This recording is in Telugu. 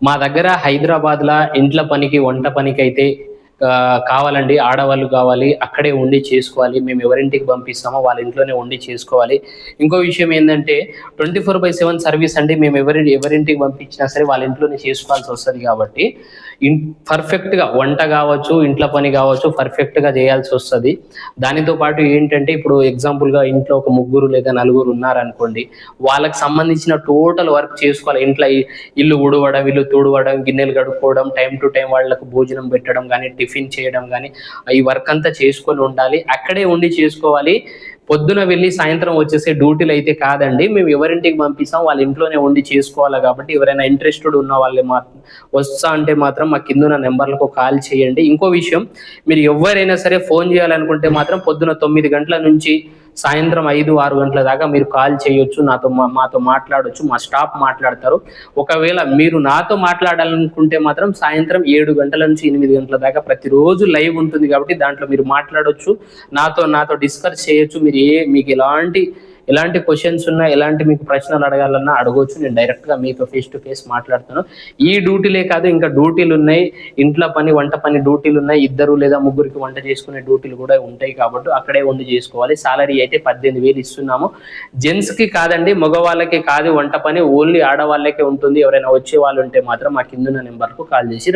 మా దగ్గర హైదరాబాద్‌ల ఇంట్ల పనికి, వంట పనికైతే కావాలండి. ఆడవాళ్ళు కావాలి. అక్కడే ఉండి చేసుకోవాలి. మేము ఎవరింటికి పంపిస్తామో వాళ్ళ ఇంట్లోనే ఉండి చేసుకోవాలి. ఇంకో విషయం ఏందంటే 24/7 సర్వీస్ అండి. మేము ఎవరింటికి పంపించినా సరే వాళ్ళ ఇంట్లోనే చేసుకోవాల్సొస్తది కాబట్టి పర్ఫెక్ట్‌గా వంట కావచ్చు, ఇంట్ల పని కావచ్చు పర్ఫెక్ట్‌గా చేయాల్సొస్తది. దానితో పాటు ఏంటంటే ఇప్పుడు ఎగ్జాంపుల్‌గా ఇంట్లో ఒక ముగ్గురు లేదా నలుగురు ఉన్నారనుకోండి. వాళ్ళకి సంబంధించిన టోటల్ వర్క్ చేసుకోవాలి. ఇంట్ల ఇల్లు ఊడవడం, ఇల్లు తుడవడం, గిన్నెలు కడుక్కోవడం, టైమ్ టు టైమ్ వాళ్ళకు భోజనం పెట్టడం గానీ, టిఫిన్ చేయడం గానీ, ఈ వర్క్ అంతా చేసుకొని ఉండాలి. అక్కడే ఉండి చేసుకోవాలి. పొద్దున వెళ్లి సాయంత్రం వచ్చేసే డ్యూటీలయితే కాదండి. మేము ఎవరింటికి పంపిస్తాం వాళ్ళ ఇంట్లోనే ఉండి చేసుకోవాలా కాబట్టి ఎవరైనా ఇంట్రెస్టెడ్ ఉన్న వాళ్ళు వస్తా అంటే మాత్రం మా కిందున్న నంబర్‌లకు కాల్ చేయండి. ఇంకో విషయం మీరు ఎవ్వరైనా సరే ఫోన్ చేయాలనుకుంటే మాత్రం పొద్దున 9 గంటల నుంచి సాయంత్రం 5, 6 గంటల దాకా మీరు కాల్ చేయొచ్చు. మాతో మాట్లాడొచ్చు. మా స్టాఫ్ మాట్లాడతారు. ఒకవేళ మీరు నాతో మాట్లాడాలనుకుంటే మాత్రం సాయంత్రం 7 గంటల నుంచి 8 గంటల దాకా ప్రతిరోజు లైవ్ ఉంటుంది కాబట్టి దాంట్లో మీరు మాట్లాడొచ్చు. నాతో డిస్కస్ చేయొచ్చు. మీకు ఎలాంటి క్వెషన్స్ ఉన్నా, ఎలాంటి మీకు ప్రశ్నలు అడగాలన్నా అడగొచ్చు. నేను డైరెక్ట్‌గా మీతో ఫేస్ టు ఫేస్ మాట్లాడతాను. ఈ డ్యూటీలే కాదు ఇంకా డ్యూటీలున్నాయి. ఇంట్ల పని, వంట పని డ్యూటీలున్నాయి. 2 లేదా ముగ్గురికి వంట చేసుకునే డ్యూటీలు కూడా ఉంటాయి కాబట్టి అక్కడే ఉండి చేసుకోవాలి. సాలరీ అయితే 18,000 ఇస్తున్నాము. జెంట్స్‌కి కాదండి, మగవాళ్ళకి కాదు వంట పని. ఓన్లీ ఆడవాళ్ళకే ఉంటుంది. ఎవరైనా వచ్చేవాళ్ళు ఉంటే మాత్రం మా కిందున్న నంబర్‌కు కాల్ చేసి